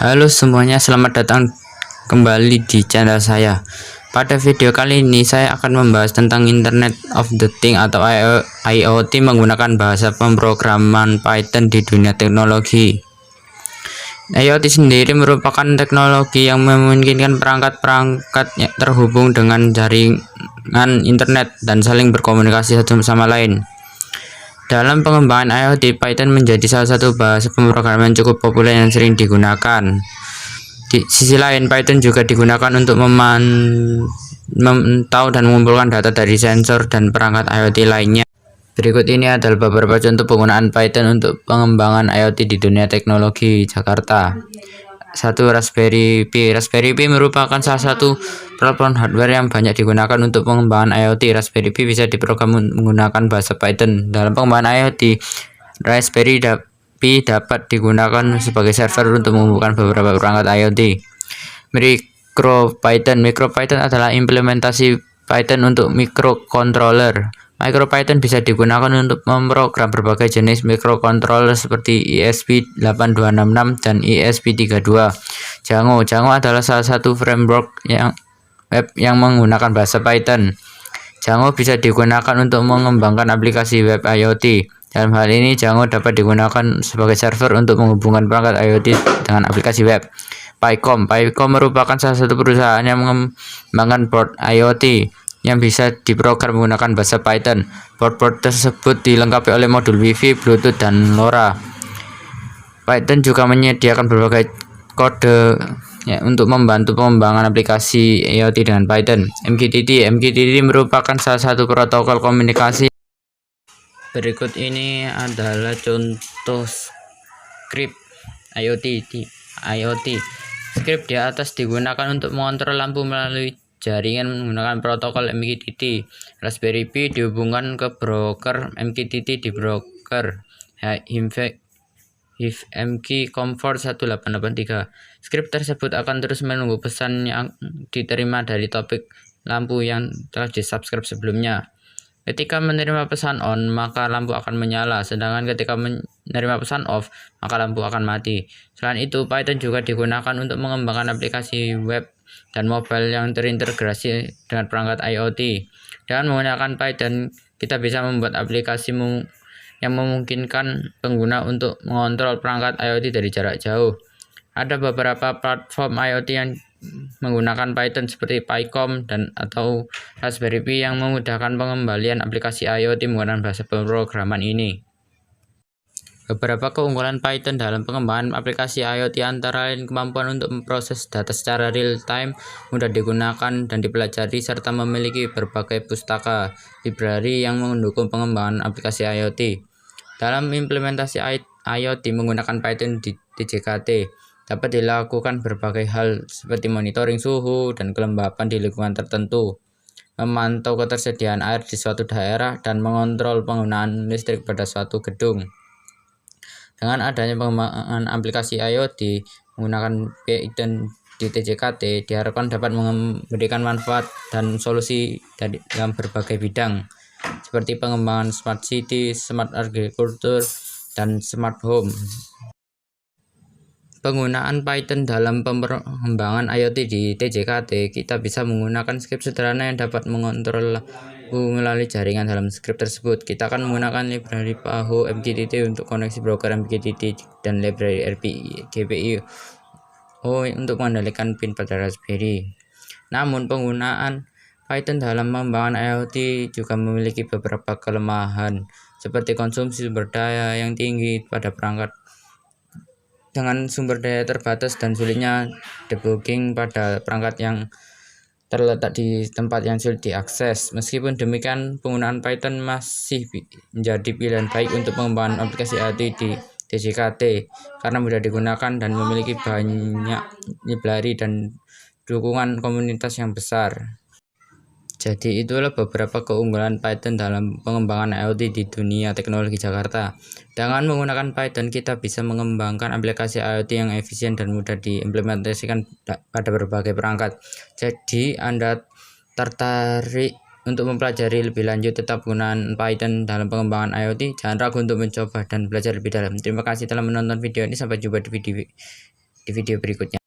Halo semuanya, selamat datang kembali di channel saya. Pada video kali ini saya akan membahas tentang Internet of the Things atau IoT menggunakan bahasa pemrograman Python di dunia teknologi. IoT sendiri merupakan teknologi yang memungkinkan perangkat-perangkat terhubung dengan jaringan internet dan saling berkomunikasi satu sama lain. Dalam pengembangan IoT, Python menjadi salah satu bahasa pemrograman cukup populer yang sering digunakan. Di sisi lain, Python juga digunakan untuk memantau dan mengumpulkan data dari sensor dan perangkat IoT lainnya. Berikut ini adalah beberapa contoh penggunaan Python untuk pengembangan IoT di dunia teknologi Jakarta. 1. Raspberry Pi. Raspberry Pi merupakan salah satu platform hardware yang banyak digunakan untuk pengembangan IoT. Raspberry Pi bisa diprogram menggunakan bahasa Python. Dalam pengembangan IoT, Raspberry Pi dapat digunakan sebagai server untuk menghubungkan beberapa perangkat IoT. MicroPython adalah implementasi Python untuk microcontroller. MicroPython bisa digunakan untuk memprogram berbagai jenis microcontroller seperti ESP8266 dan ESP32. Django adalah salah satu framework web yang menggunakan bahasa Python. Django bisa digunakan untuk mengembangkan aplikasi web IoT. Dalam hal ini, Django dapat digunakan sebagai server untuk menghubungkan perangkat IoT dengan aplikasi web. PyCom merupakan salah satu perusahaan yang mengembangkan board IoT yang bisa diprogram menggunakan bahasa Python. Board tersebut dilengkapi oleh modul Wi-Fi, Bluetooth, dan LoRa. Python juga menyediakan berbagai kode untuk membantu pengembangan aplikasi IoT dengan Python. MQTT merupakan salah satu protokol komunikasi. Berikut ini adalah contoh script IoT. Script di atas digunakan untuk mengontrol lampu melalui jaringan menggunakan protokol MQTT. Raspberry Pi dihubungkan ke broker MQTT di broker HiveMQ Comfort 1883. Script tersebut akan terus menunggu pesan yang diterima dari topik lampu yang telah di-subscribe sebelumnya. Ketika menerima pesan on, maka lampu akan menyala, sedangkan ketika menerima pesan off, maka lampu akan mati. Selain itu, Python juga digunakan untuk mengembangkan aplikasi web dan mobile yang terintegrasi dengan perangkat IoT. Dengan menggunakan Python, kita bisa membuat aplikasi yang memungkinkan pengguna untuk mengontrol perangkat IoT dari jarak jauh. Ada beberapa platform IoT yang menggunakan Python seperti PyCom atau Raspberry Pi yang memudahkan pengembalian aplikasi IoT menggunakan bahasa pemrograman ini. Beberapa keunggulan Python dalam pengembangan aplikasi IoT antara lain kemampuan untuk memproses data secara real time, mudah digunakan dan dipelajari, serta memiliki berbagai pustaka library yang mendukung pengembangan aplikasi IoT. Dalam implementasi IoT menggunakan Python di TJKT, dapat dilakukan berbagai hal seperti monitoring suhu dan kelembapan di lingkungan tertentu, memantau ketersediaan air di suatu daerah, dan mengontrol penggunaan listrik pada suatu gedung. Dengan adanya pengembangan aplikasi IoT menggunakan Python di TJKT, diharapkan dapat memberikan manfaat dan solusi dalam berbagai bidang, seperti pengembangan smart city, smart agriculture, dan smart home. Penggunaan Python dalam pengembangan IoT di TJKT, kita bisa menggunakan script sederhana yang dapat mengontrol lampu melalui jaringan. Dalam script tersebut, kita akan menggunakan library PAHO MQTT untuk koneksi broker MQTT dan library GPIO untuk mengendalikan pin pada Raspberry. Namun, penggunaan Python dalam pengembangan IoT juga memiliki beberapa kelemahan, seperti konsumsi sumber daya yang tinggi pada perangkat dengan sumber daya terbatas dan sulitnya debugging pada perangkat yang terletak di tempat yang sulit diakses. Meskipun demikian, penggunaan Python masih menjadi pilihan baik untuk pengembangan aplikasi IoT di TJKT karena mudah digunakan dan memiliki banyak library dan dukungan komunitas yang besar. Jadi itulah beberapa keunggulan Python dalam pengembangan IoT di dunia teknologi Jakarta. Dengan menggunakan Python, kita bisa mengembangkan aplikasi IoT yang efisien dan mudah diimplementasikan pada berbagai perangkat. Jadi Anda tertarik untuk mempelajari lebih lanjut tentang penggunaan Python dalam pengembangan IoT? Jangan ragu untuk mencoba dan belajar lebih dalam. Terima kasih telah menonton video ini. Sampai jumpa di video di video berikutnya.